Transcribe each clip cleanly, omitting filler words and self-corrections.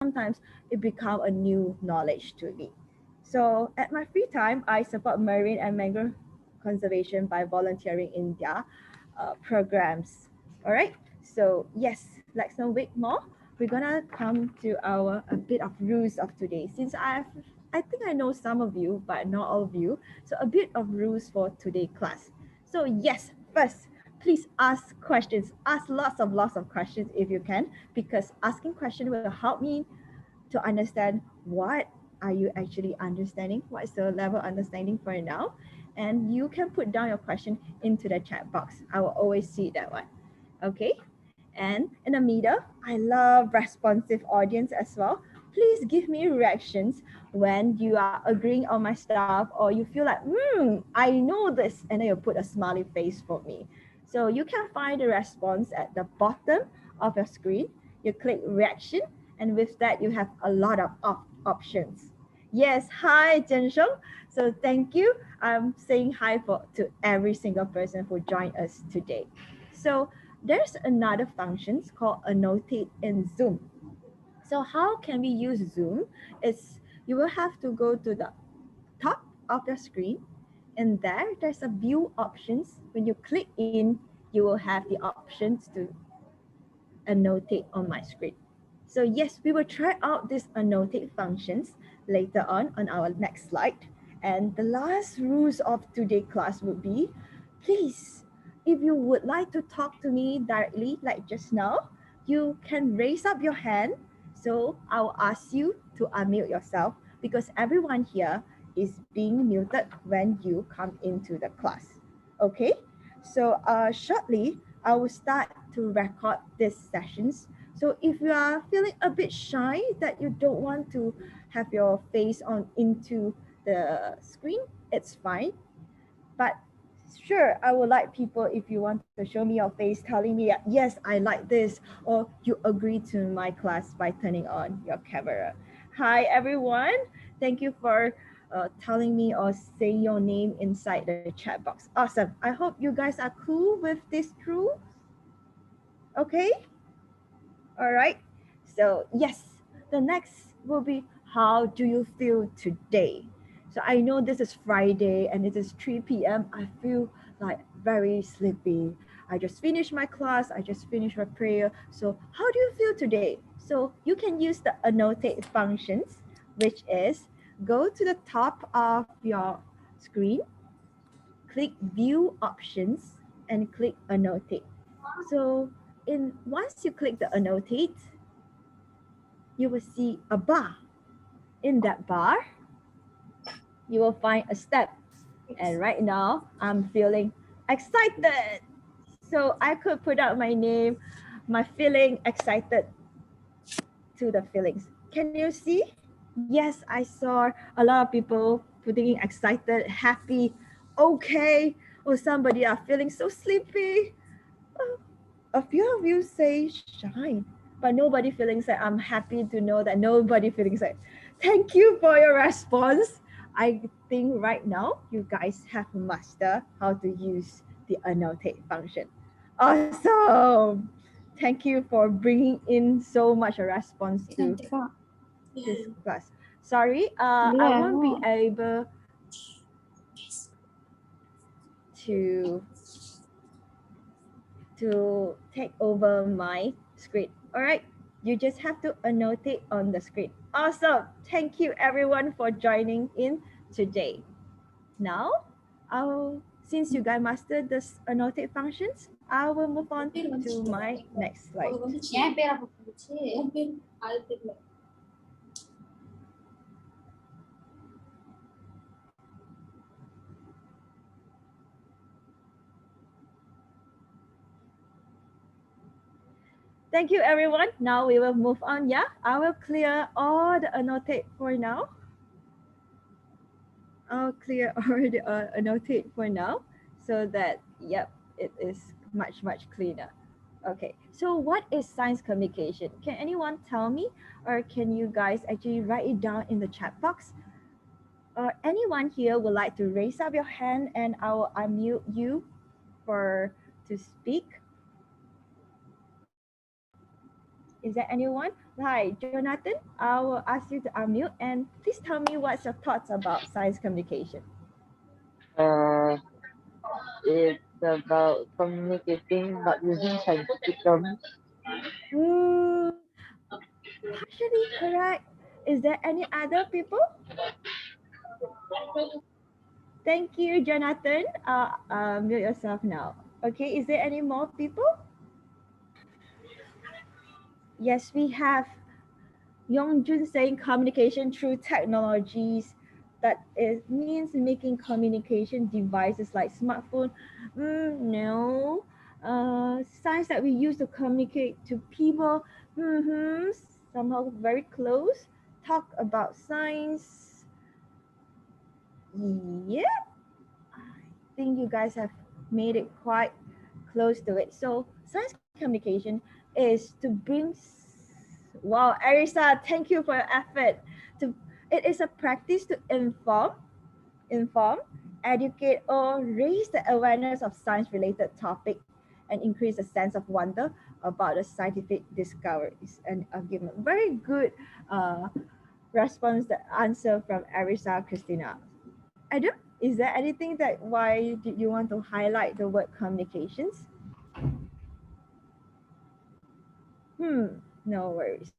sometimes it becomes a new knowledge to me. So at my free time, I support marine and mangrove conservation by volunteering in their programs. All right. So yes, let's not wait more. We're gonna come to our a bit of rules of today. Since I think I know some of you, but not all of you. So a bit of rules for today class. So yes, first, please ask questions. Ask lots of questions if you can, because asking questions will help me to understand what are you actually understanding, what is the level of understanding for now. And you can put down your question into the chat box. I will always see that one. Okay. And in the middle, I love responsive audience as well. Please give me reactions when you are agreeing on my stuff or you feel like, I know this, and then you put a smiley face for me. So you can find the response at the bottom of your screen. You click reaction, and with that, you have a lot of options. Yes, hi, Zhensheng. So thank you. I'm saying hi to every single person who joined us today. So there's another function called annotate in Zoom. So how can we use Zoom? It's you will have to go to the top of your screen, and there's a view options. When you click in, you will have the options to annotate on my screen. So yes, we will try out these annotate functions later on our next slide. And the last rules of today's class would be, please, if you would like to talk to me directly like just now, you can raise up your hand. So I'll ask you to unmute yourself because everyone here is being muted when you come into the class. Okay? So shortly, I will start to record these sessions. So if you are feeling a bit shy that you don't want to have your face on into the screen, it's fine. But sure, I would like people, if you want to show me your face, telling me that, yes, I like this, or you agree to my class by turning on your camera. Hi, everyone. Thank you for telling me or saying your name inside the chat box. Awesome. I hope you guys are cool with this rule. Okay. All right. So yes, the next will be, how do you feel today? So I know this is Friday and it is 3 p.m. I feel like very sleepy. I just finished my class. I just finished my prayer. So how do you feel today? So you can use the annotate functions, which is go to the top of your screen, click view options and click annotate. So once you click the annotate, you will see a bar. In that bar, you will find a step. And right now, I'm feeling excited. So I could put out my name, my feeling excited to the feelings. Can you see? Yes, I saw a lot of people putting in excited, happy, okay, or somebody are feeling so sleepy. Oh, a few of you say shine, but nobody feeling sad. I'm happy to know that nobody feeling sad. Thank you for your response. I think right now you guys have mastered how to use the annotate function. Awesome. Thank you for bringing in so much a response to this class. Sorry, I won't be able to take over my screen. All right, you just have to annotate on the screen. Awesome. Thank you everyone for joining in today. Now, since you guys mastered this annotate functions, I will move on to my next slide. Thank you everyone. Now we will move on. Yeah, I will clear all the annotate for now. I'll clear all the annotate for now so that, yep, it is much cleaner. Okay, so what is science communication? Can anyone tell me, or can you guys actually write it down in the chat box? Or anyone here would like to raise up your hand and I will unmute you to speak. If Is there anyone? Hi, Jonathan. I will ask you to unmute and please tell me what's your thoughts about science communication. Uh, it's about communicating but using scientific terms. Hmm, partially correct. Is there any other people? Thank you, Jonathan. Mute yourself now. Okay, is there any more people? Yes, we have Yongjun saying communication through technologies. That is means making communication devices like smartphone. No, signs that we use to communicate to people. Mm-hmm. Somehow very close. Talk about science. Yeah, I think you guys have made it quite close to it. So science communication is to bring. Wow, Arisa, thank you for your effort. To it is a practice to inform, educate, or raise the awareness of science-related topic and increase a sense of wonder about the scientific discoveries and argument. Very good response, the answer from Arisa Christina. Adam, is there anything that why did you want to highlight the word communications? No worries.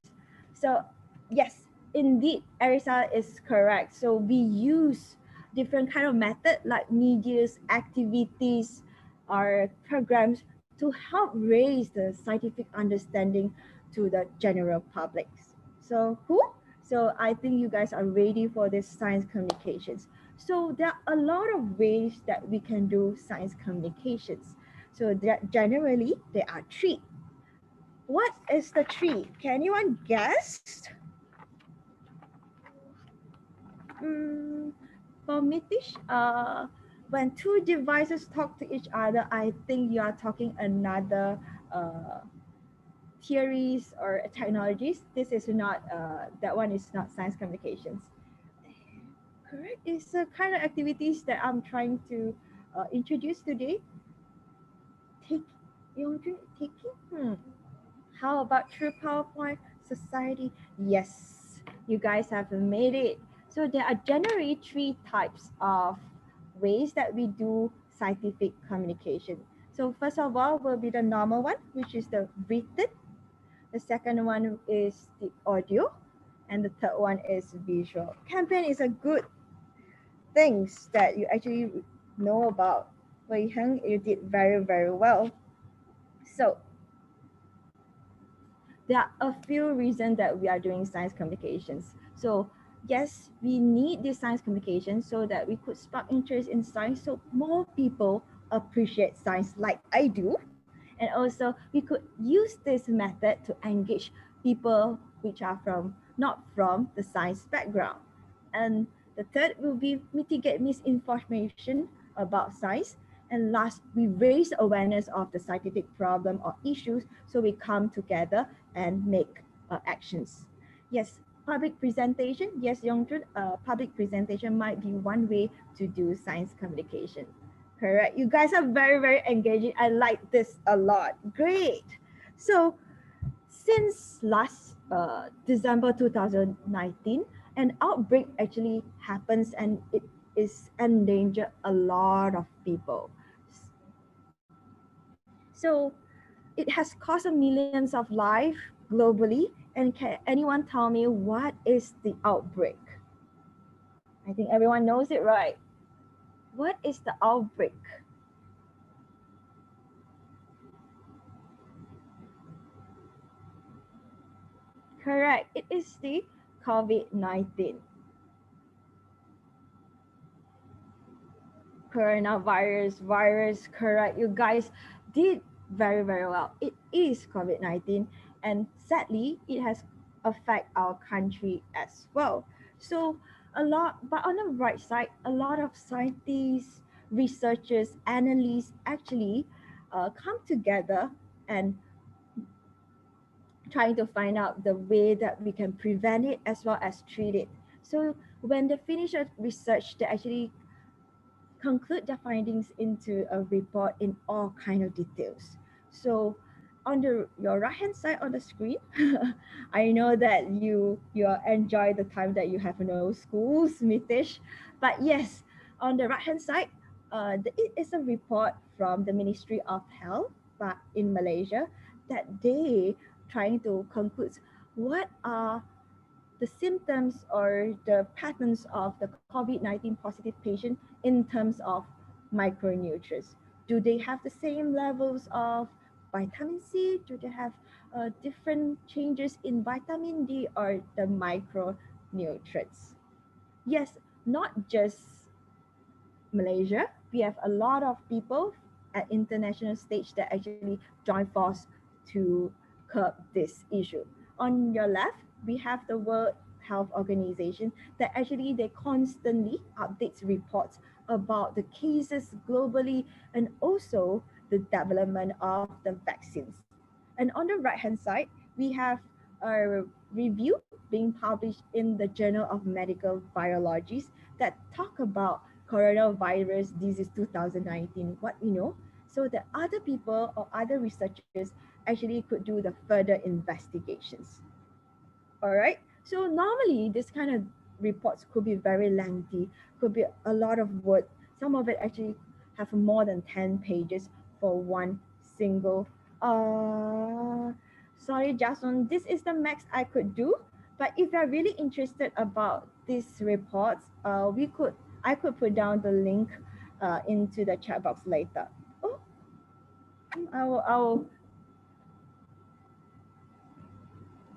So, yes, indeed, Arisa is correct. So we use different kind of method like medias, activities, or programs to help raise the scientific understanding to the general public. So who? So I think you guys are ready for this science communications. So there are a lot of ways that we can do science communications. So generally there are three. What is the tree? Can anyone guess? Mm, for Mitish, when two devices talk to each other, I think you are talking another uh, theories or technologies. This is not, that one is not science communications. Correct. It's the kind of activities that I'm trying to introduce today. Take, taking? How about True PowerPoint Society? Yes, you guys have made it. So there are generally three types of ways that we do scientific communication. So first of all will be the normal one, which is the written. The second one is the audio, and the third one is visual. Campaign is a good things that you actually know about. Wei Heng, you did very, very well. So there are a few reasons that we are doing science communications. So yes, we need this science communication so that we could spark interest in science so more people appreciate science like I do. And also we could use this method to engage people which are from not from the science background. And the third will be mitigate misinformation about science. And last, we raise awareness of the scientific problem or issues so we come together and make actions. Yes, public presentation. Yes, Yongchun, public presentation might be one way to do science communication. Correct. You guys are very, very engaging. I like this a lot. Great. So since last December 2019, an outbreak actually happens and it is endanger a lot of people. So it has cost millions of lives globally. And can anyone tell me what is the outbreak? I think everyone knows it, right? What is the outbreak? Correct. It is the COVID-19 coronavirus virus. Correct. You guys did very, very well. It is COVID-19, and sadly, it has affect our country as well. So a lot, but on the right side, a lot of scientists, researchers, analysts actually come together and trying to find out the way that we can prevent it as well as treat it. So when they finish a research, they actually conclude their findings into a report in all kind of details. So on your right hand side on the screen, I know that you enjoy the time that you have no schools, Mitish. But yes, on the right hand side, it is a report from the Ministry of Health, but in Malaysia, that they trying to conclude what are the symptoms or the patterns of the COVID 19 positive patient in terms of micronutrients. Do they have the same levels of vitamin C? Do they have different changes in vitamin D or the micronutrients? Yes, not just Malaysia, we have a lot of people at international stage that actually join force to curb this issue. On your left, we have the World Health Organization that actually they constantly updates reports about the cases globally and also the development of the vaccines. And on the right hand side, we have a review being published in the Journal of Medical Virologies that talk about coronavirus disease 2019, what we know, so that other people or other researchers actually could do the further investigations. All right. So normally this kind of reports could be very lengthy, could be a lot of words. Some of it actually have more than 10 pages for one single. Sorry, Jason, this is the max I could do. But if you're really interested about these reports, I could put down the link into the chat box later. Oh, I will.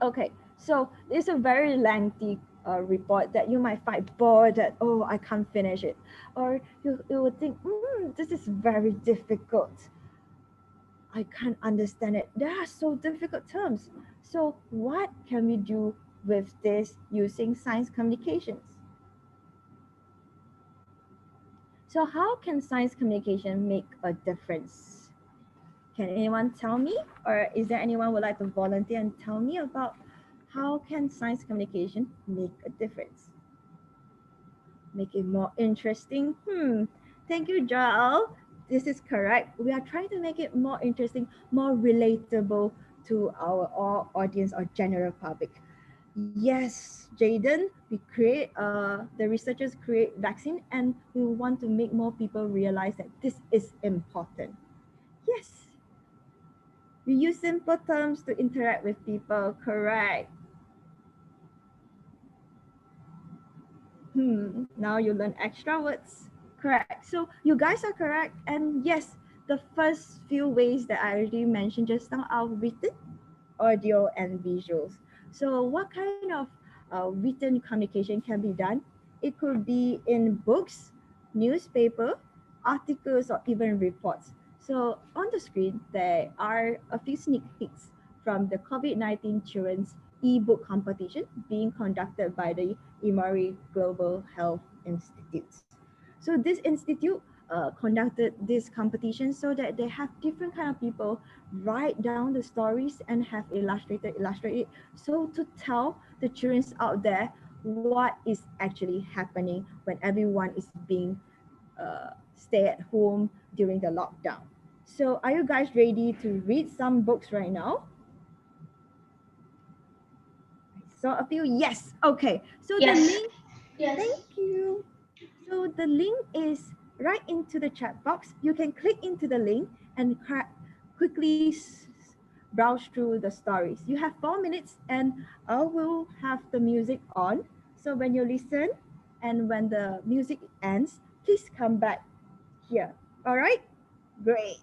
Okay, so it's a very lengthy report that you might find bored that, oh, I can't finish it. Or you would think, this is very difficult. I can't understand it. There are so difficult terms. So what can we do with this using science communications? So how can science communication make a difference? Can anyone tell me? Or is there anyone who would like to volunteer and tell me about how can science communication make a difference? Make it more interesting? Thank you, Joel. This is correct. We are trying to make it more interesting, more relatable to our audience or general public. Yes, Jaden, the researchers create vaccine and we want to make more people realize that this is important. Yes, we use simple terms to interact with people, correct. Now you learn extra words. Correct. So you guys are correct. And yes, the first few ways that I already mentioned just now are written, audio, and visuals. So what kind of written communication can be done? It could be in books, newspaper, articles, or even reports. So on the screen, there are a few sneak peeks from the COVID-19 children's e-book competition being conducted by the Emory Global Health Institute. So this institute conducted this competition so that they have different kind of people write down the stories and have illustrated so to tell the children out there what is actually happening when everyone is being stay at home during the lockdown. So are you guys ready to read some books right now? So a few, yes. Okay, so the Yes. link, Yes. thank you. So the link is right into the chat box. You can click into the link and quickly browse through the stories. You have 4 minutes and I will have the music on. So when you listen and when the music ends, please come back here. All right? Great.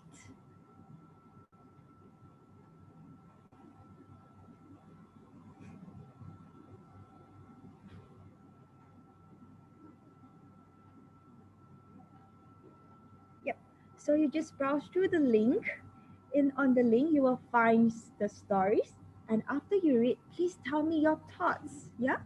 Yep. So you just browse through the link. In on the link, you will find the stories. And after you read, please tell me your thoughts. Yeah.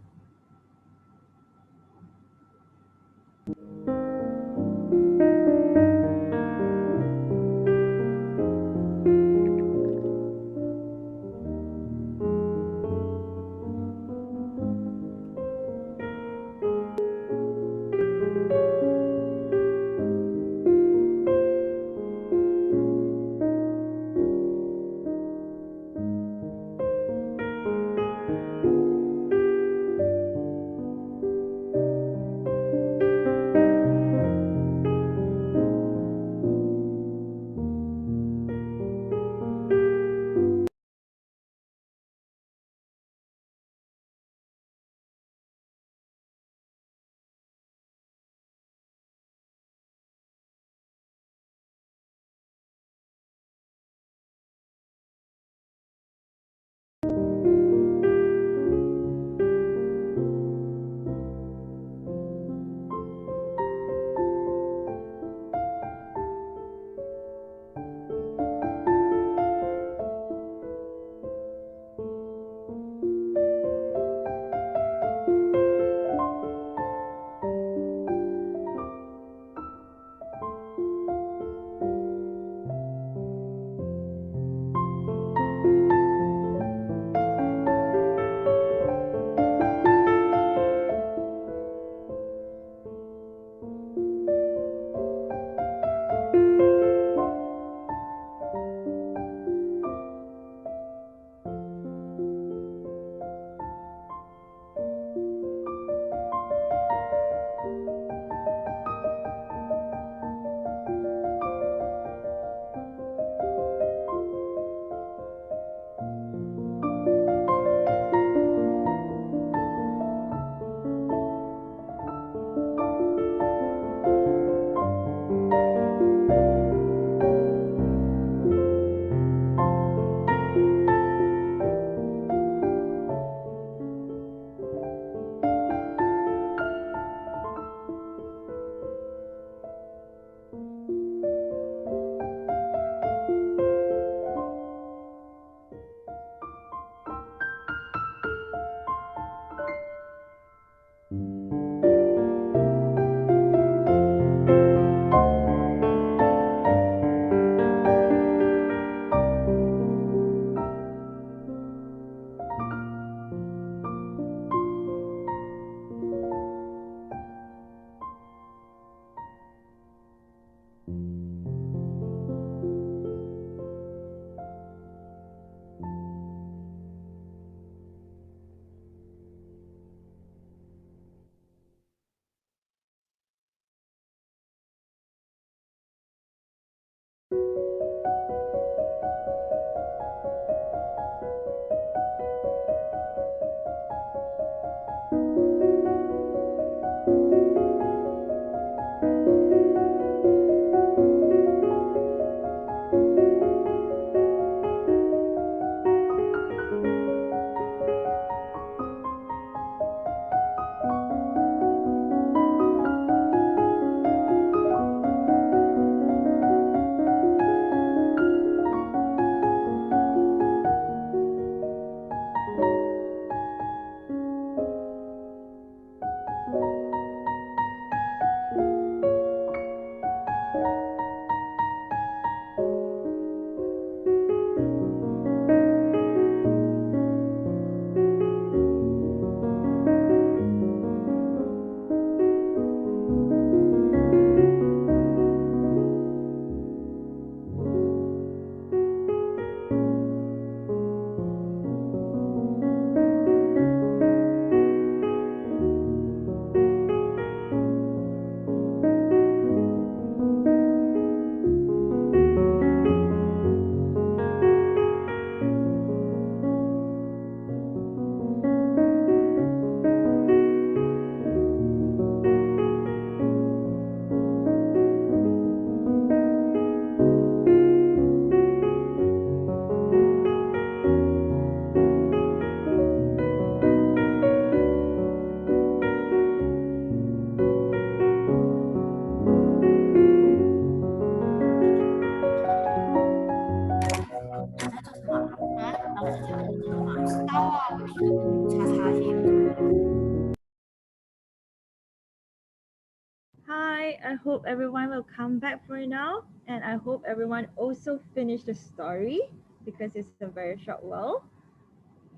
I hope everyone will come back for now, and I hope everyone also finish the story because it's a very short while.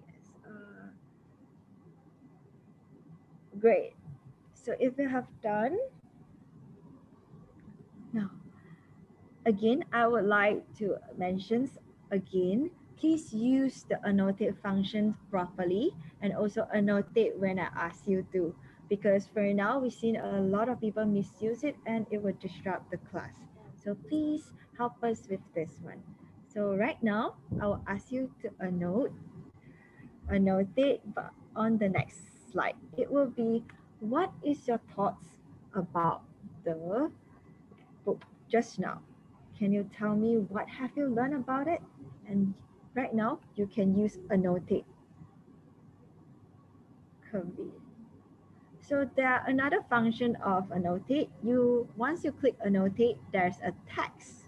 Yes. Great. So if you have done now, again, I would like to mention again, please use the annotate function properly and also annotate when I ask you to. Because for now, we've seen a lot of people misuse it and it would disrupt the class. So please help us with this one. So right now, I will ask you to annotate on the next slide. It will be, what is your thoughts about the book just now? Can you tell me what have you learned about it? And right now, you can use annotate. Could. So there are another function of annotate. You once you click annotate, there's a text.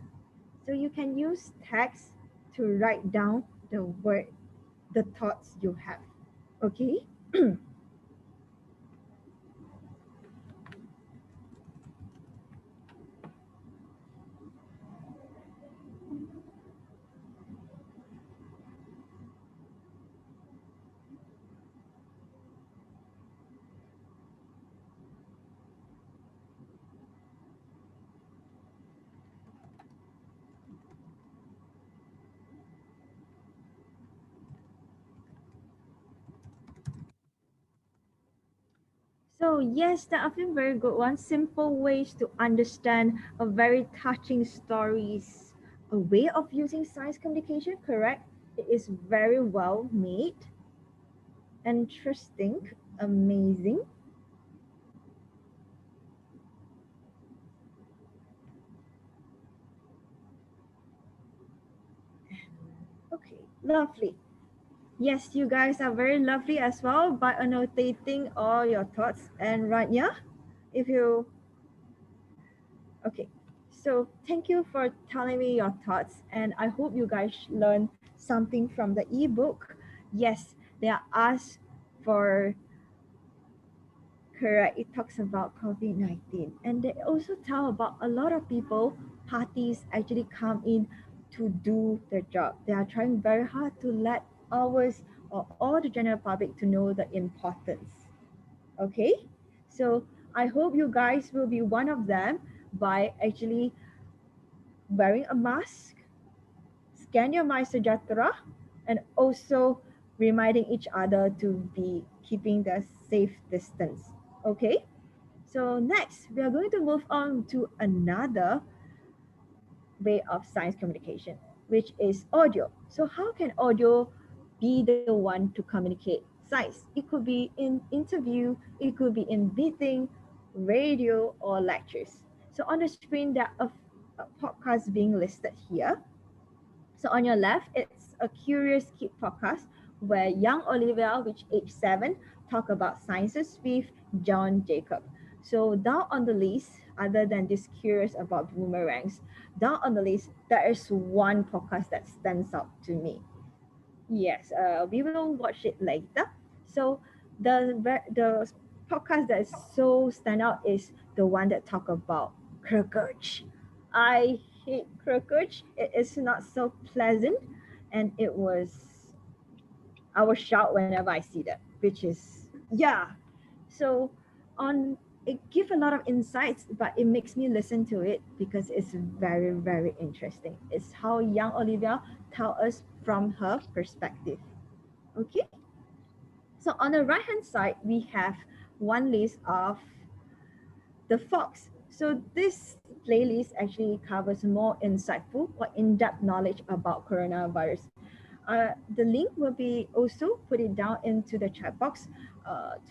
So you can use text to write down the word, the thoughts you have. Okay. So yes, there are a few very good ones. Simple ways to understand a very touching stories. A way of using science communication, correct? It is very well made, interesting, amazing. Okay, lovely. Yes, you guys are very lovely as well by annotating all your thoughts. And right, yeah, if you okay, so thank you for telling me your thoughts, and I hope you guys learn something from the ebook. Yes, they are asked for correct. It talks about COVID-19, and they also tell about a lot of people, parties actually come in to do their job. They are trying very hard to let ours or all the general public to know the importance. Okay, so I hope you guys will be one of them by actually wearing a mask, scan your Mysojatra, and also reminding each other to be keeping the safe distance. Okay, so next we are going to move on to another way of science communication, which is audio. So how can audio be the one to communicate science? It could be in interview, it could be in meeting, radio, or lectures. So on the screen, there are a podcast being listed here. So on your left, it's a Curious Kid podcast where young Olivia, which age 7, talk about sciences with John Jacob. So down on the list, other than this curious about boomerangs, down on the list, there is one podcast that stands out to me. Yes, we will watch it later. So the podcast that is so stand out is the one that talk about cockroach. I hate cockroach. It is not so pleasant, and I was shocked whenever I see that, which is yeah. So on it give a lot of insights, but it makes me listen to it because it's very interesting. It's how young Olivia tell us from her perspective. Okay, so on the right hand side, we have one list of the Fox. So this playlist actually covers more insightful or in-depth knowledge about coronavirus. The link will be also put it down into the chat box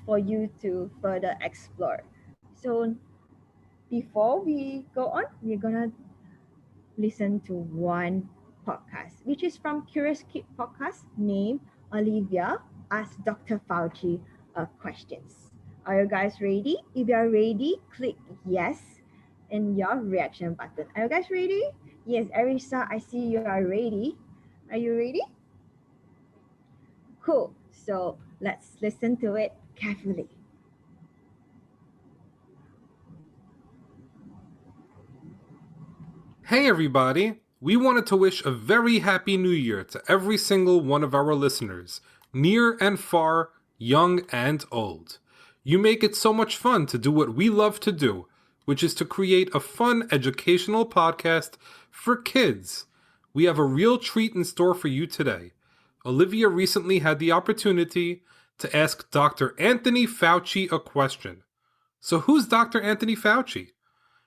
for you to further explore. So before we go on, we're gonna listen to one podcast, which is from Curious Kid podcast named Olivia Ask Dr. Fauci Questions. Are you guys ready? If you are ready, click yes in your reaction button. Are you guys ready? Yes, Arisa, I see you are ready. Are you ready? Cool. So let's listen to it carefully. Hey everybody! We wanted to wish a very happy new year to every single one of our listeners, near and far, young and old. You make it so much fun to do what we love to do, which is to create a fun educational podcast for kids. We have a real treat in store for you today. Olivia recently had the opportunity to ask Dr. Anthony Fauci a question. So, who's Dr. Anthony Fauci?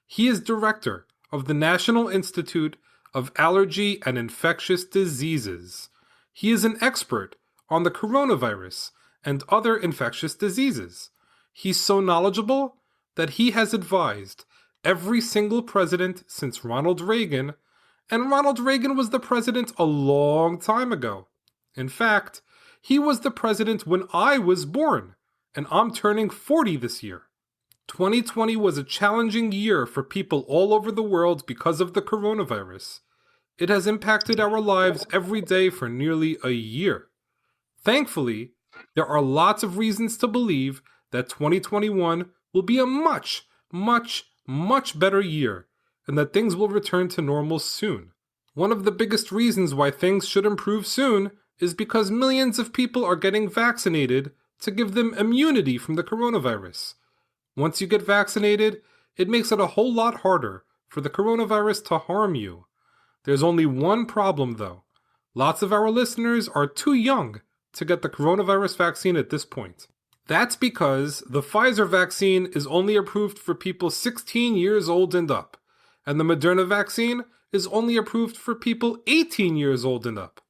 He is director of the National Institute of Allergy and Infectious Diseases. He is an expert on the coronavirus and other infectious diseases. He's so knowledgeable that he has advised every single president since Ronald Reagan, and Ronald Reagan was the president a long time ago. In fact, he was the president when I was born, and I'm turning 40 this year. 2020 was a challenging year for people all over the world because of the coronavirus. It has impacted our lives every day for nearly a year. Thankfully, there are lots of reasons to believe that 2021 will be a much better year and that things will return to normal soon. One of the biggest reasons why things should improve soon is because millions of people are getting vaccinated to give them immunity from the coronavirus. Once you get vaccinated, it makes it a whole lot harder for the coronavirus to harm you. There's only one problem though. Lots of our listeners are too young to get the coronavirus vaccine at this point. That's because the Pfizer vaccine is only approved for people 16 years old and up, and the Moderna vaccine is only approved for people 18 years old and up.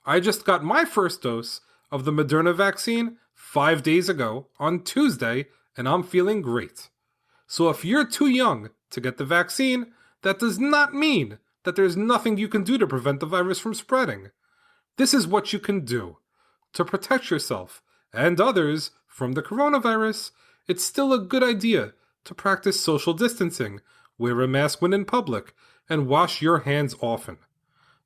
I just got my first dose of the Moderna vaccine 5 days ago on Tuesday, and I'm feeling great. So if you're too young to get the vaccine, that does not mean that there's nothing you can do to prevent the virus from spreading. This is what you can do. To protect yourself and others from the coronavirus, it's still a good idea to practice social distancing, wear a mask when in public, and wash your hands often.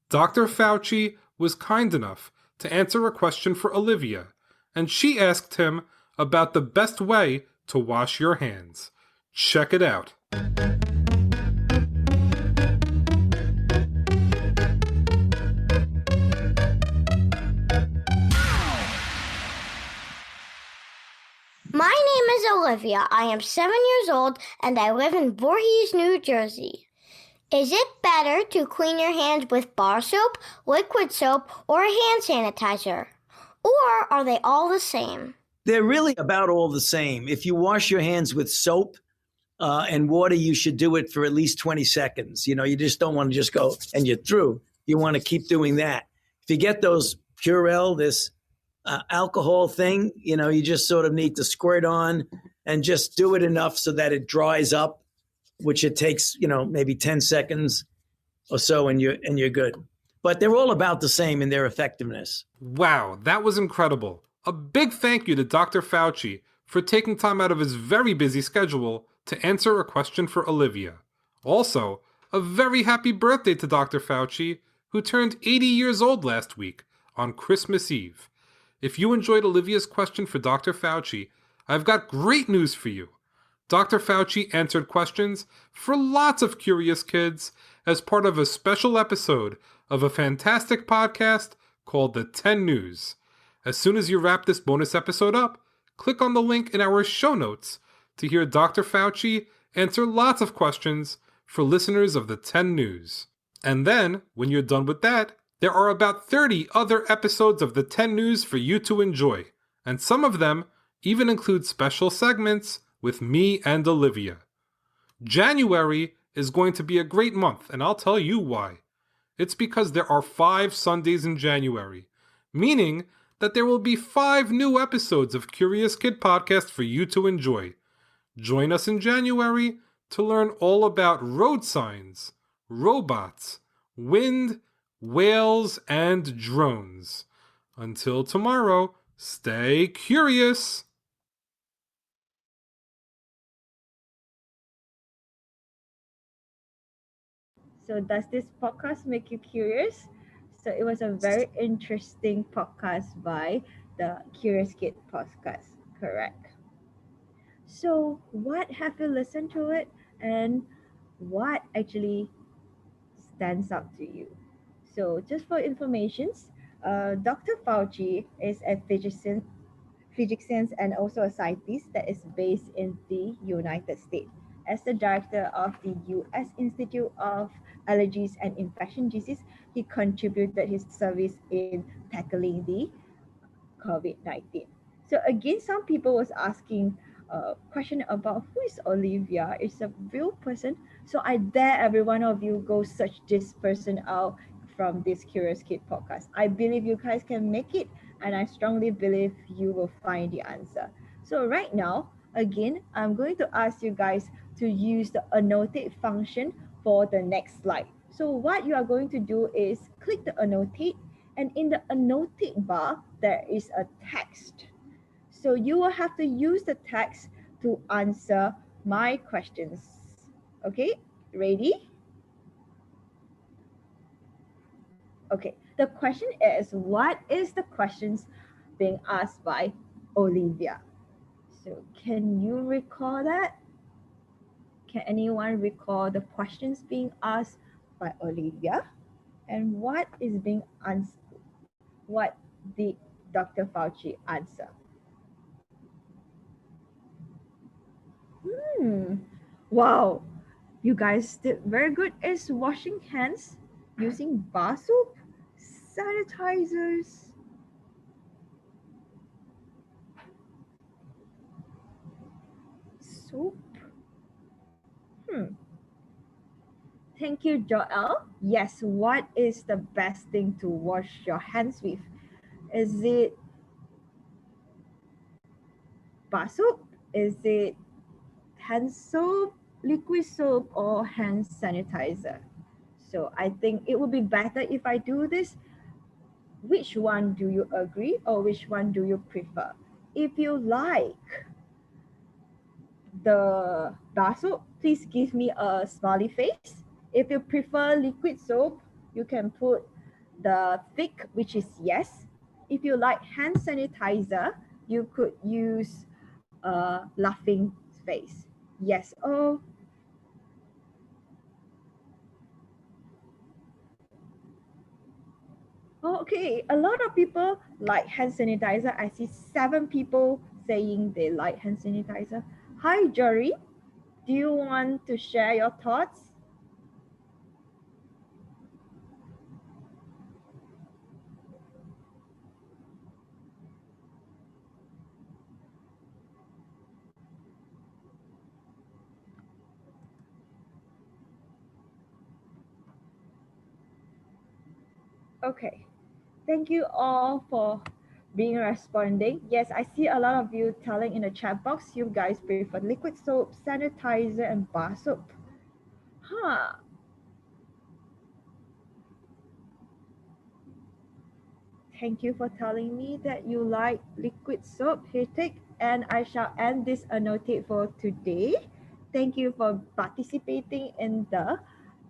Dr. Fauci was kind enough to answer a question for Olivia, and she asked him about the best way to wash your hands. Check it out. My name is Olivia. I am 7 years old and I live in Voorhees, New Jersey. Is it better to clean your hands with bar soap, liquid soap, or a hand sanitizer? Or are they all the same? They're really about all the same. If you wash your hands with soap and water, you should do it for at least 20 seconds. You just don't want to just go and you're through. You want to keep doing that. If you get those Purell, this alcohol thing, you just sort of need to squirt on and just do it enough so that it dries up, which it takes, maybe 10 seconds or so, and you're good. But they're all about the same in their effectiveness. Wow, that was incredible. A big thank you to Dr. Fauci for taking time out of his very busy schedule to answer a question for Olivia. Also, a very happy birthday to Dr. Fauci, who turned 80 years old last week on Christmas Eve. If you enjoyed Olivia's question for Dr. Fauci, I've got great news for you. Dr. Fauci answered questions for lots of curious kids as part of a special episode of a fantastic podcast called The 10 News. As soon as you wrap this bonus episode up, click on the link in our show notes to hear Dr. Fauci answer lots of questions for listeners of The 10 News. And then, when you're done with that, there are about 30 other episodes of The 10 News for you to enjoy, and some of them even include special segments with me and Olivia. January is going to be a great month, and I'll tell you why. It's because there are 5 Sundays in January, meaning that there will be 5 new episodes of Curious Kid Podcast for you to enjoy. Join us in January to learn all about road signs, robots, wind, whales, and drones. Until tomorrow, stay curious! So, does this podcast make you curious? So, it was a very interesting podcast by the Curious Kid podcast, correct? So, what have you listened to it, and what actually stands out to you? So, just for informations, Dr. Fauci is a physician and also a scientist that is based in the United States. As the director of the U.S. Institute of Allergies and Infectious Diseases, he contributed his service in tackling the COVID-19. So again, some people was asking a question about who is Olivia? Is a real person? So I dare every one of you go search this person out from this Curious Kid podcast. I believe you guys can make it, and I strongly believe you will find the answer. So right now, again, I'm going to ask you guys to use the annotate function for the next slide. So what you are going to do is click the annotate, and in the annotate bar, there is a text. So you will have to use the text to answer my questions. Okay, ready? Okay, the question is, what is the questions being asked by Olivia? So can you recall that? Can anyone recall the questions being asked by Olivia? And what is being answered? What did Dr. Fauci answer? Hmm. Wow. You guys did very good. Is washing hands using bar soap, sanitizers, soap? Hmm. Thank you, Joel. Yes, what is the best thing to wash your hands with? Is it bar soap? Is it hand soap, liquid soap, or hand sanitizer? So I think it would be better if I do this. Which one do you agree or which one do you prefer? If you like the bar soap, please give me a smiley face. If you prefer liquid soap, you can put the thick, which is yes. If you like hand sanitizer, you could use a laughing face. Yes. Oh, okay. A lot of people like hand sanitizer. I see 7 people saying they like hand sanitizer. Hi, Jory. Do you want to share your thoughts? Okay. Thank you all for being responding. Yes, I see a lot of you telling in the chat box you guys prefer liquid soap, sanitizer, and bar soap. Huh. Thank you for telling me that you like liquid soap, Hitik, and I shall end this annotate for today. Thank you for participating in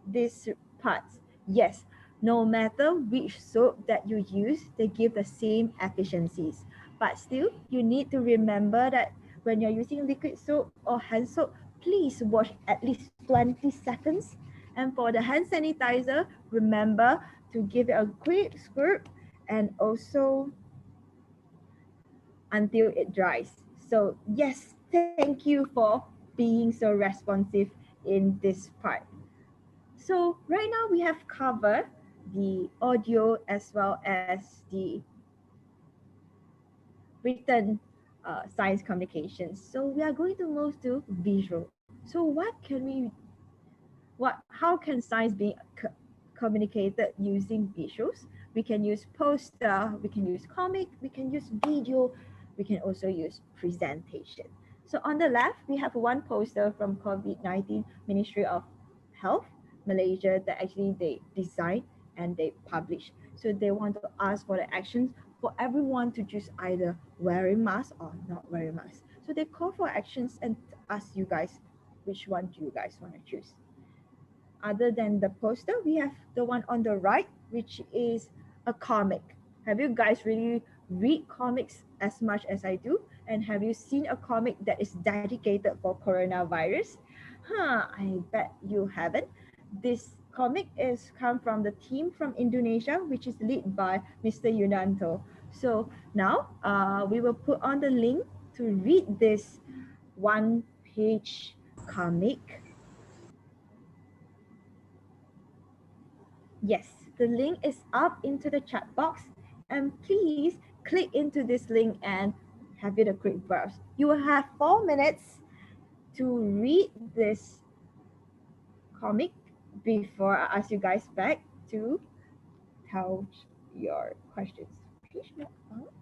this part. Yes, no matter which soap that you use, they give the same efficiencies. But still, you need to remember that when you're using liquid soap or hand soap, please wash at least 20 seconds. And for the hand sanitizer, remember to give it a quick squirt and also until it dries. So yes, thank you for being so responsive in this part. So right now we have covered the audio as well as the written science communications. So we are going to move to visual. So how can science be communicated using visuals? We can use poster, we can use comic, we can use video, we can also use presentation. So on the left, we have one poster from COVID-19 Ministry of Health, Malaysia, that actually they designed and they publish. So they want to ask for the actions for everyone to choose either wearing mask or not wearing mask. So they call for actions and ask you guys, which one do you guys want to choose? Other than the poster, we have the one on the right, which is a comic. Have you guys really read comics as much as I do? And have you seen a comic that is dedicated for coronavirus? I bet you haven't. This comic is come from the team from Indonesia, which is led by Mr. Yunanto. So now we will put on the link to read this one-page comic. Yes, the link is up into the chat box, and please click into this link and have it a quick browse. You will have 4 minutes to read this comic before I ask you guys back to tell your questions. Page not up.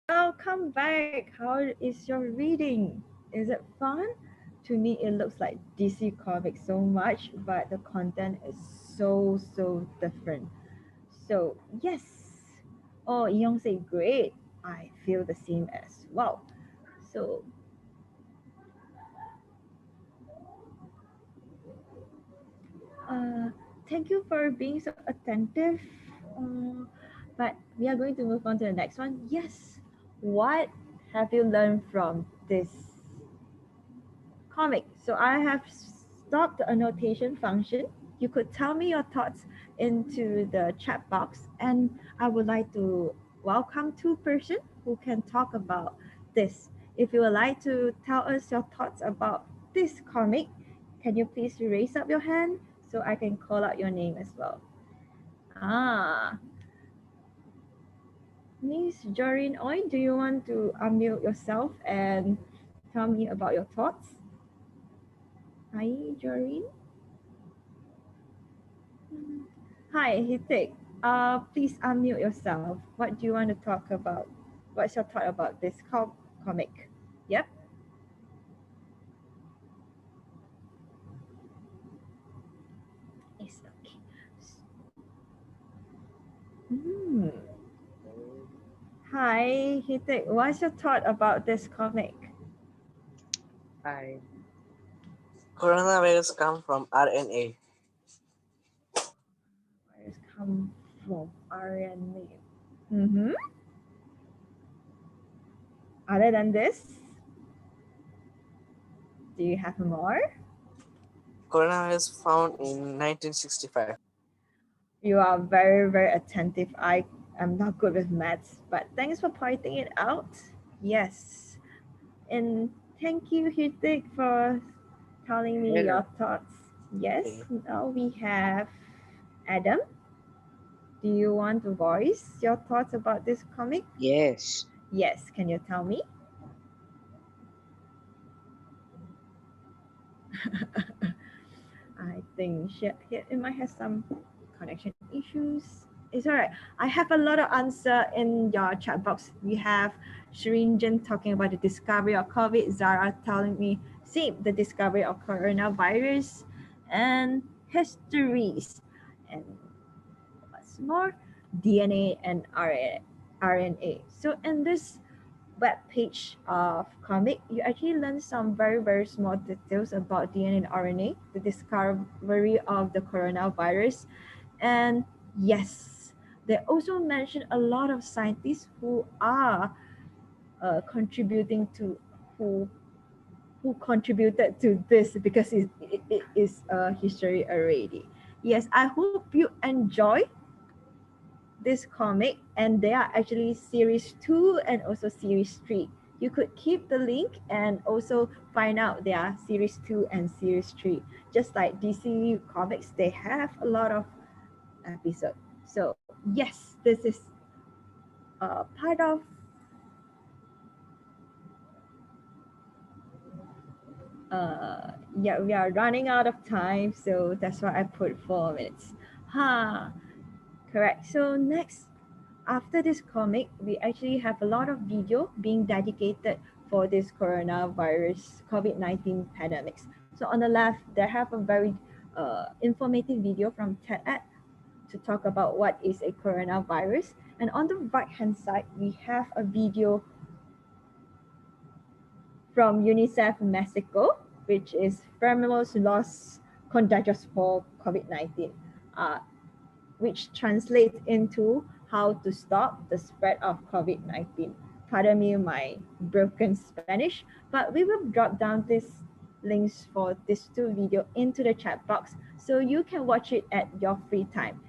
Welcome back. How is your reading? Is it fun to me it looks like DC Comics so much, but the content is so different. So yes. Oh, Young say great. I feel the same as well. So uh, thank you for being so attentive. But we are going to move on to the next one. Yes. What have you learned from this comic? So I have stopped the annotation function. You could tell me your thoughts into the chat box, and I would like to welcome two person who can talk about this. If you would like to tell us your thoughts about this comic, can you please raise up your hand so I can call out your name as well? Ah, Miss Joreen Oi, do you want to unmute yourself and tell me about your thoughts? Hi, Joreen. Hi, Hitik. Please unmute yourself. What do you want to talk about? What's your thought about this comic? Yep. It's okay. Hmm. Hi, Hitik. What's your thought about this comic? Hi. Coronavirus come from RNA. Virus come from RNA. Mm-hmm. Other than this, do you have more? Coronavirus found in 1965. You are very attentive. I am not good with maths, but thanks for pointing it out. Yes. And thank you, Hitik, for telling me Hello. your thoughts. Yes, Okay. now we have Adam. Do you want to voice your thoughts about this comic? Yes. Yes, can you tell me? I think it might have some connection issues. It's all right. I have a lot of answer in your chat box. We have Shrinjan talking about the discovery of COVID. Zara telling me, same, the discovery of coronavirus and histories. And what's more, DNA and RNA. So in this web page of comic, you actually learn some very small details about DNA and RNA, the discovery of the coronavirus, and yes, they also mention a lot of scientists who are contributing to who who contributed to this because it is a history already. Yes, I hope you enjoy this comic, and there are actually series 2 and also series 3. You could keep the link and also find out there are series 2 and series 3. Just like DC Comics, they have a lot of episodes. So yes, this is part of yeah, we are running out of time, so that's why I put 4 minutes. Correct. So next, after this comic, we actually have a lot of video being dedicated for this coronavirus COVID-19 pandemics. So on the left, they have a very informative video from TED to talk about what is a coronavirus. And on the right hand side, we have a video from UNICEF Mexico, which is Firmos Los Contagios for COVID-19. Which translates into how to stop the spread of COVID-19. Pardon me my broken Spanish, but we will drop down these links for these two videos into the chat box so you can watch it at your free time.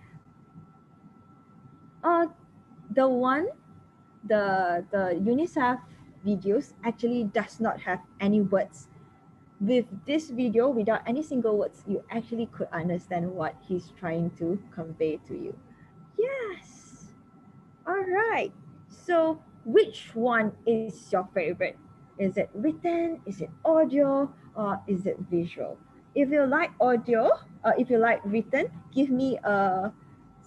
The one, the UNICEF videos actually does not have any words. With this video, without any single words, you actually could understand what he's trying to convey to you. Yes. All right. So, which one is your favorite? Is it written? Is it audio? Or is it visual? If you like audio, if you like written, give me a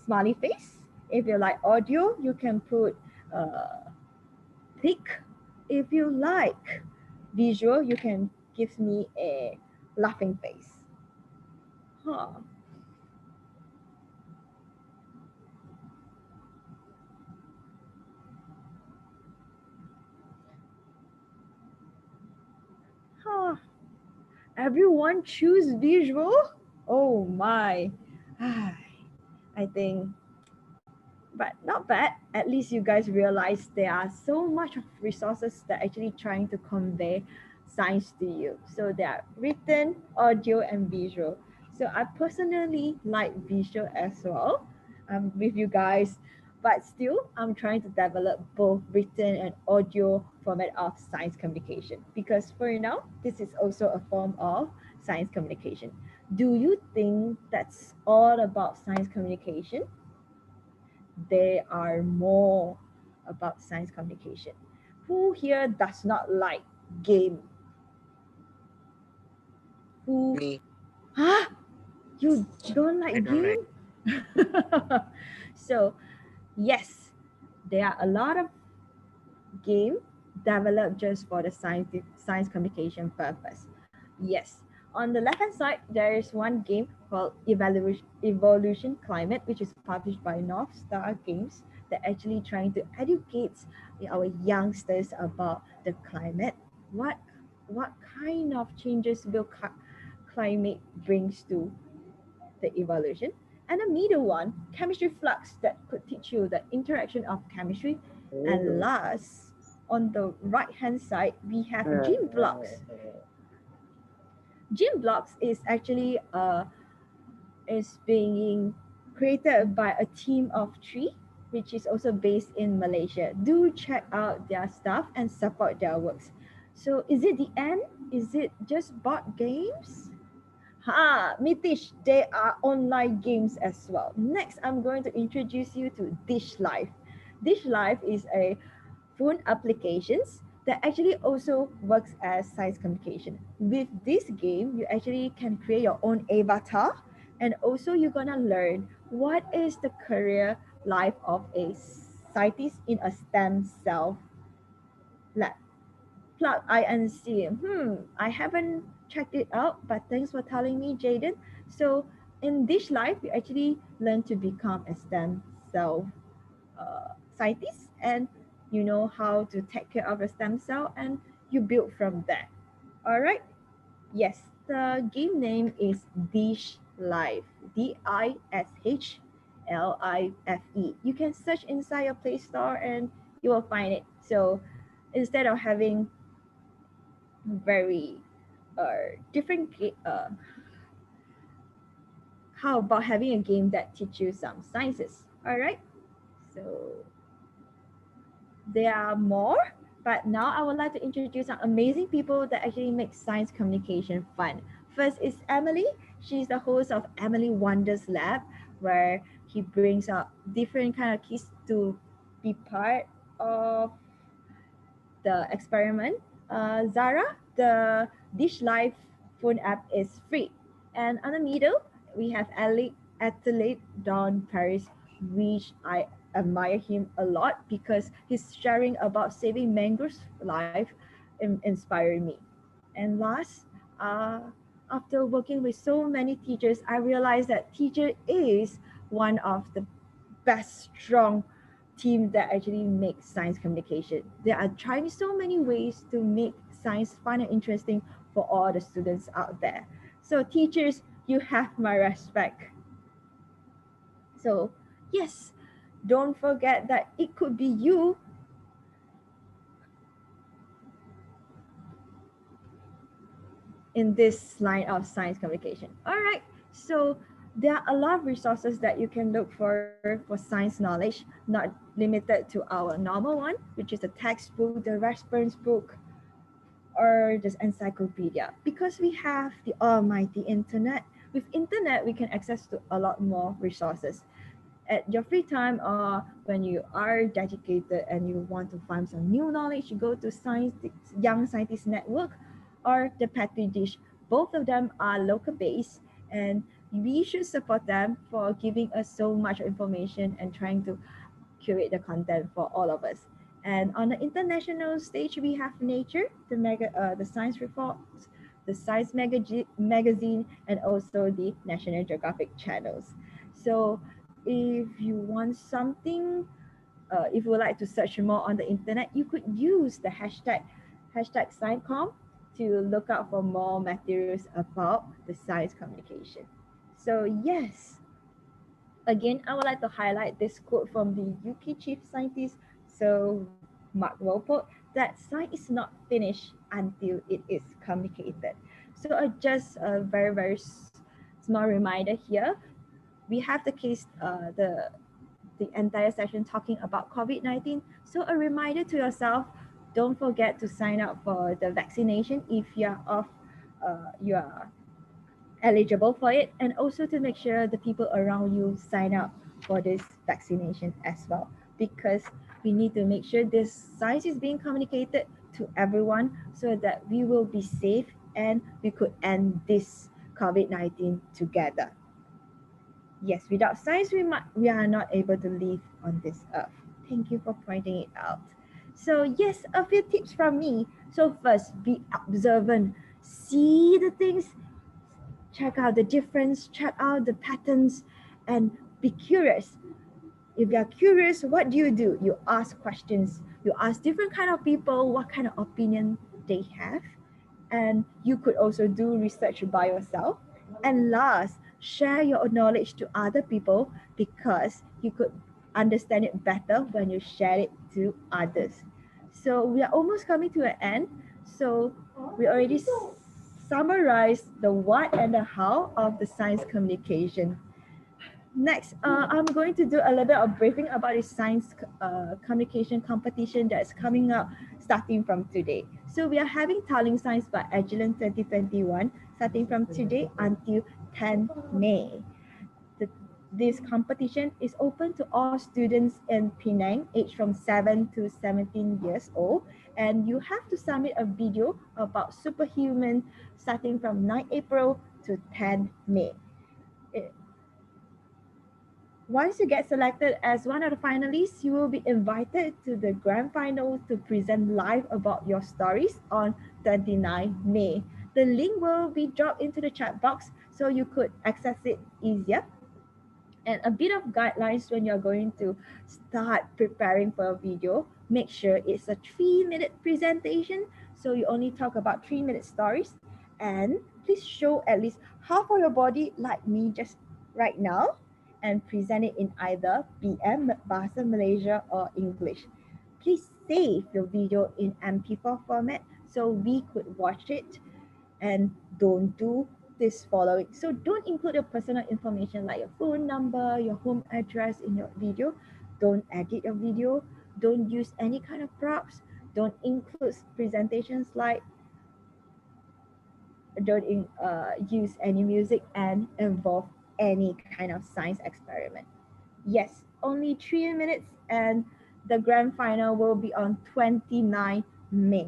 smiley face. If you like audio, you can put tick. If you like visual, you can gives me a laughing face. Huh. Huh. Everyone choose visual? Oh my. I think, but not bad. At least you guys realize there are so much of resources that actually trying to convey science to you. So they are written, audio, and visual. So I personally like visual as well. With you guys, but still I'm trying to develop both written and audio format of science communication, because for now this is also a form of science communication. Do you think that's all about science communication? They are more about science communication. Who here does not like game? Who? Me, Huh? You don't I like don't like. game? So yes, there are a lot of game developed just for the science communication purpose. Yes. On the left hand side, there is one game called Evolution Climate, which is published by North Star Games, that actually trying to educate our youngsters about the climate. What what kind of changes will climate brings to the evolution? And the middle one, chemistry flux, that could teach you the interaction of chemistry. And last, on the right hand side, we have gene blocks. Gene blocks is actually is being created by a team of three, which is also based in Malaysia. Do check out their stuff and support their works. So is it the end? Is it just board games? Mitish, they are online games as well. Next, I'm going to introduce you to Dish Life. Dish Life is a phone applications that actually also works as science communication. With this game, you actually can create your own avatar, and also you're gonna learn what is the career life of a scientist in a stem cell lab. Plug INC. I haven't checked it out, but thanks for telling me, Jaden. So in this life, you actually learn to become a stem cell scientist, and you know how to take care of a stem cell, and you build from there. All right. Yes, the game name is Dish Life. DISHLIFE. You can search inside your Play Store and you will find it. So instead of having very different how about having a game that teach you some sciences? All right. So there are more, but now I would like to introduce some amazing people that actually make science communication fun. First is Emily. She's the host of Emily Wonders Lab, where he brings up different kind of kids to be part of the experiment. Zara, the Dish Life phone app is free. And on the middle, we have athlete Don Paris, which I admire him a lot because his sharing about saving mangroves life inspired me. And last, uh, after working with so many teachers, I realized that teacher is one of the best strong team that actually makes science communication. They are trying so many ways to make science fun and interesting for all the students out there. So teachers, you have my respect. So yes, don't forget that it could be you in this line of science communication. All right. So there are a lot of resources that you can look for science knowledge, not limited to our normal one, which is the textbook, the reference book, or just encyclopedia, because we have the almighty internet. With internet we can access to a lot more resources at your free time, or when you are dedicated and you want to find some new knowledge, you go to science young scientist network or the petri dish. Both of them are local based, and we should support them for giving us so much information and trying to curate the content for all of us. And on the international stage, we have Nature, the science reports, the Science magazine, and also the National Geographic channels. So if you want something, if you would like to search more on the internet, you could use the hashtag SciComm to look out for more materials about the science communication. So yes, again, I would like to highlight this quote from the UK chief scientist, Sir Mark Walpole, that science is not finished until it is communicated. So just a very small reminder here. We have the case, the entire session talking about COVID-19. So a reminder to yourself, don't forget to sign up for the vaccination if you are eligible for it, and also to make sure the people around you sign up for this vaccination as well, because we need to make sure this science is being communicated to everyone so that we will be safe and we could end this COVID-19 together. Yes, without science, we are not able to live on this earth. Thank you for pointing it out. So yes, a few tips from me. So first, be observant. See the things, check out the difference, check out the patterns, and be curious. If you're curious, what do? You ask questions. You ask different kind of people what kind of opinion they have, and you could also do research by yourself. And last, share your knowledge to other people because you could understand it better when you share it to others. So we are almost coming to an end. So we already summarized the what and the how of the science communication. Next, I'm going to do a little bit of briefing about the science communication competition that's coming up starting from today. So we are having Telling Science by Agilent 2021 starting from today until 10 May. The, this competition is open to all students in Penang aged from 7 to 17 years old, and you have to submit a video about superhuman starting from 9 April to 10 May. Once you get selected as one of the finalists, you will be invited to the grand final to present live about your stories on 29 May. The link will be dropped into the chat box so you could access it easier. And a bit of guidelines when you're going to start preparing for a video. Make sure it's a 3-minute presentation, so you only talk about 3-minute stories. And please show at least half of your body like me just right now, and present it in either BM, Bahasa Malaysia, or English. Please save your video in MP4 format so we could watch it, and don't do this following. So don't include your personal information like your phone number, your home address in your video. Don't edit your video. Don't use any kind of props. Don't include presentation slide. Don't use any music and involve any kind of science experiment. Yes, only 3 minutes, and the grand final will be on 29 May.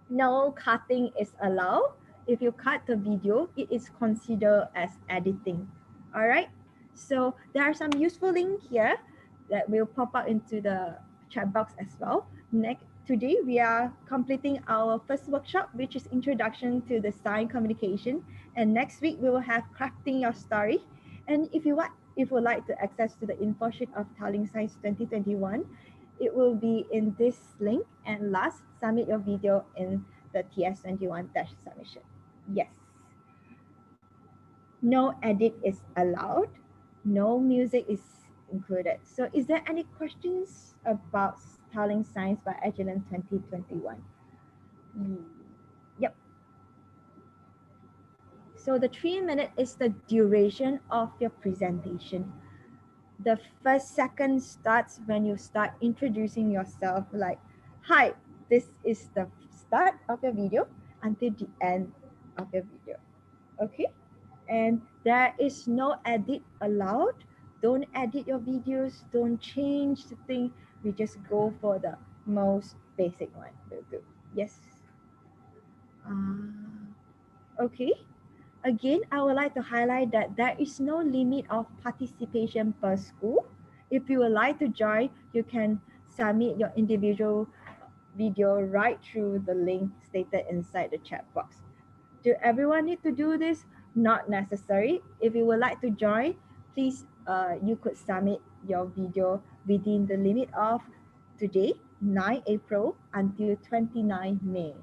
No cutting is allowed. If you cut the video, it is considered as editing. All right. So there are some useful links here that will pop up into the chat box as well. Today we are completing our first workshop, which is Introduction to the Science Communication. And next week we will have Crafting Your Story. And if you would like to access to the info sheet of Telling Science 2021, it will be in this link. And last, submit your video in the TS21-submission. Yes. No edit is allowed. No music is included. So is there any questions about Telling Science by Agilent 2021? Yep. So the 3-minute is the duration of your presentation. The first second starts when you start introducing yourself, like, hi, this is the start of your video until the end of your video. Okay? And there is no edit allowed. Don't edit your videos. Don't change the thing. We just go for the most basic one. Will do. Yes. Okay. Again, I would like to highlight that there is no limit of participation per school. If you would like to join, you can submit your individual video right through the link stated inside the chat box. Do everyone need to do this? Not necessary. If you would like to join, please you could submit your video within the limit of today, 9 April until 29 May.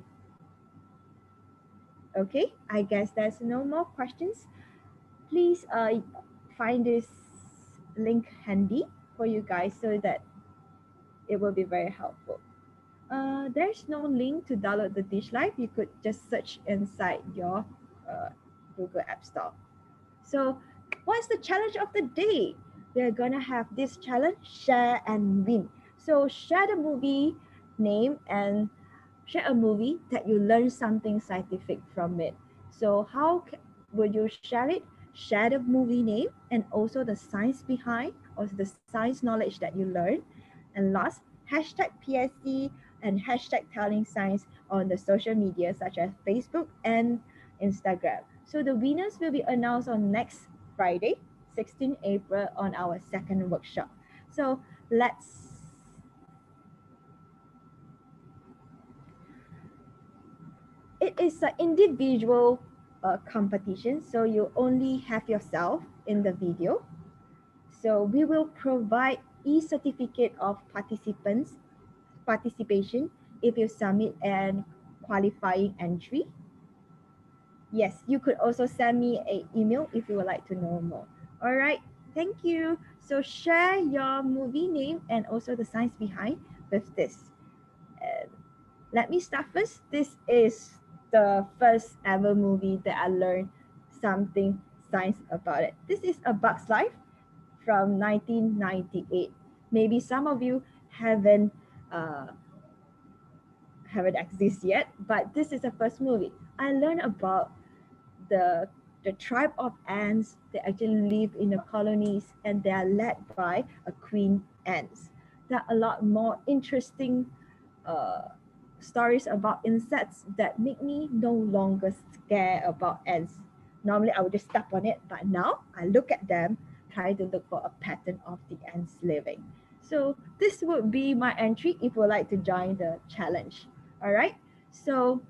Okay, I guess there's no more questions. Please find this link handy for you guys so that it will be very helpful. There's no link to download the Dish Live. You could just search inside your uh, Google App Store. So, what's the challenge of the day? We're gonna have this challenge: share and win. So, share the movie name and share a movie that you learn something scientific from it. So, would you share it? Share the movie name and also the science behind or the science knowledge that you learn. And last, hashtag PSC and hashtag telling science on the social media such as Facebook and Instagram. So the winners will be announced on next Friday, 16 April on our second workshop. So it is an individual competition, so you only have yourself in the video. So we will provide e-certificate of participation if you submit an qualifying entry. Yes, you could also send me an email if you would like to know more. All right, thank you. So share your movie name and also the science behind with this. And let me start first. This is the first ever movie that I learned something science about it. This is A Bug's Life from 1998. Maybe some of you uh, haven't exist yet, but this is the first movie. I learned about the the tribe of ants. They actually live in the colonies and they are led by a queen ants. There are a lot more interesting uh, stories about insects that make me no longer scared about ants. Normally I would just step on it, but now I look at them, try to look for a pattern of the ants living. So this would be my entry if you would like to join the challenge. All right. So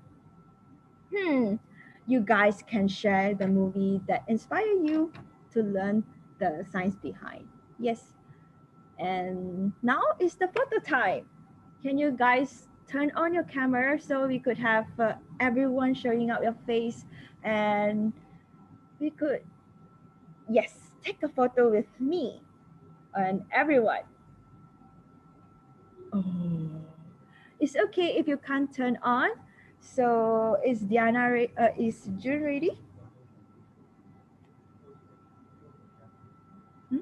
you guys can share the movie that inspire you to learn the science behind. Yes. And now is the photo time. Can you guys turn on your camera so we could have everyone showing up your face and we could, yes, take a photo with me and everyone. Oh, it's okay if you can't turn on. So is June ready? Hmm?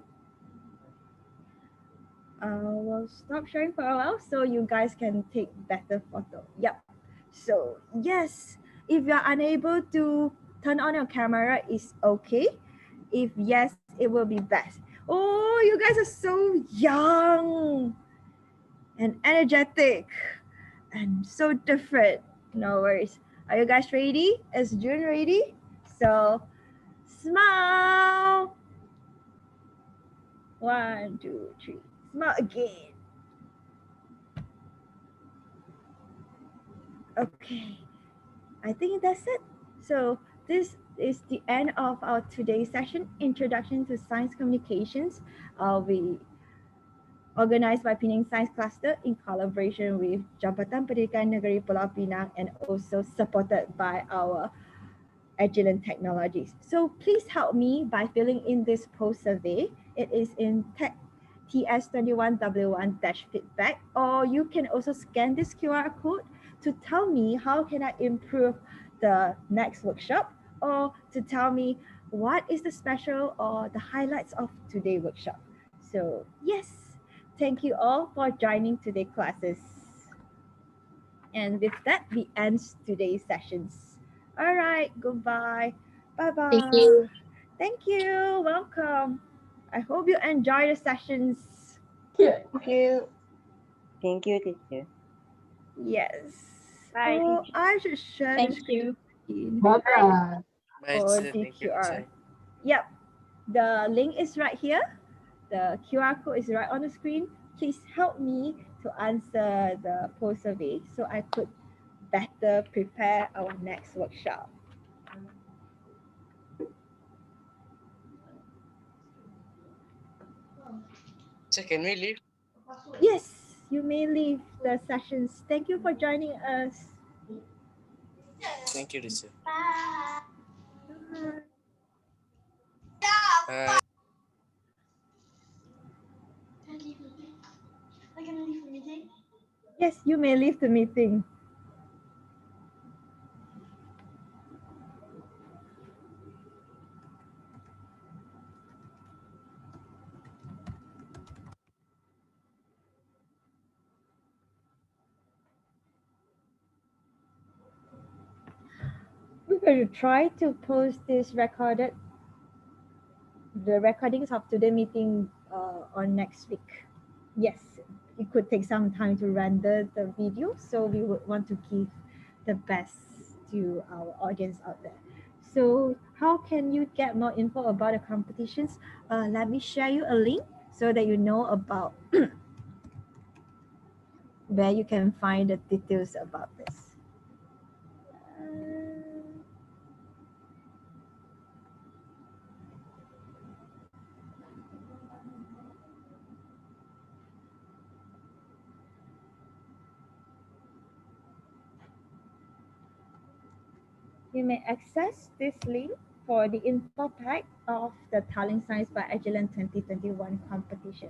We'll stop sharing for a while so you guys can take better photo. Yep. So yes, if you're unable to turn on your camera, it's okay. If yes, it will be best. Oh, you guys are so young and energetic and so different. No worries. Are you guys ready? Is June ready? So smile. 1, 2, 3. Smile again. Okay. I think that's it. So this is the end of our today's session, Introduction to Science Communications. We organized by Penang Science Cluster in collaboration with Jabatan Pendidikan Negeri Pulau Pinang and also supported by our Agilent Technologies. So please help me by filling in this post survey. It is in TS21W1-feedback, or you can also scan this QR code to tell me how can I improve the next workshop, or to tell me what is the special or the highlights of today's workshop. So yes, thank you all for joining today's classes. And with that, we end today's sessions. All right, goodbye. Bye-bye. Thank you. Thank you. Welcome. I hope you enjoy the sessions. Thank you. Thank you, teacher. Yes. Bye, Oh, teacher. I should share the Thank you. screen Bye-bye. Bye, or teacher. the Thank you, QR. teacher. Yep. The link is right here. The QR code is right on the screen. Please help me to answer the poll survey so I could better prepare our next workshop. So can we leave? Yes, you may leave the sessions. Thank you for joining us. Thank you, teacher. Bye. Bye. Yes, you may leave the meeting. We're going to try to post this the recordings of today's meeting on next week. Yes, it could take some time to render the video, so we would want to give the best to our audience out there. So how can you get more info about the competitions? Let me share you a link so that you know about where you can find the details about this. You may access this link for the info pack of the Talent Science by Agilent 2021 competition.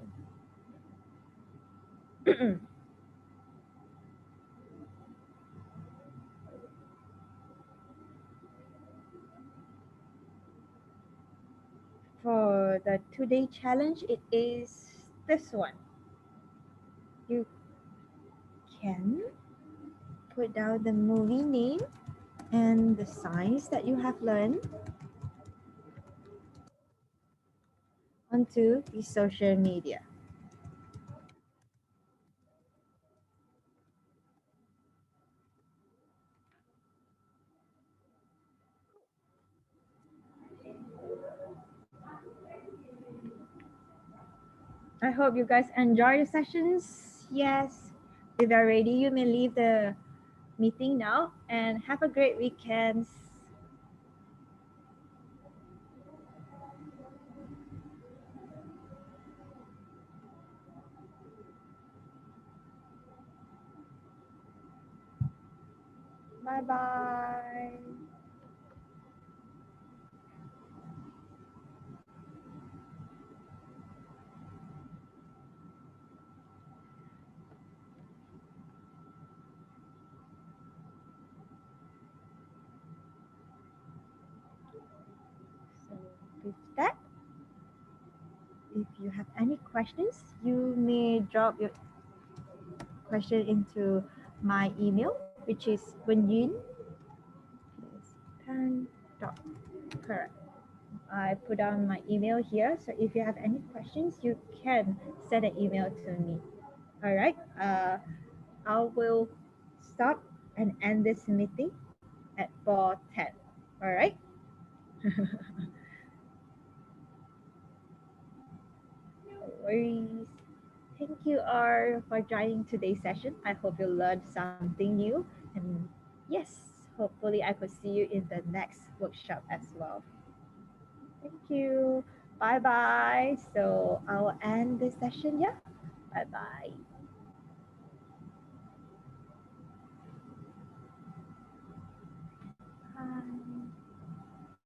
For the today challenge, it is this one. You can put down the movie name and the science that you have learned onto the social media. I hope you guys enjoy the sessions. Yes, if you're ready, you may leave the meeting now and have a great weekend. Bye bye. So with that, if you have any questions, you may drop your question into my email, which is wenyin correct. I put down my email here. So if you have any questions, you can send an email to me. All right. I will stop and end this meeting at 4:10. All right. No worries. Thank you all for joining today's session. I hope you learned something new. And yes, hopefully I could see you in the next workshop as well. Thank you. Bye bye. So I'll end this session. Yeah. Bye bye. Bye.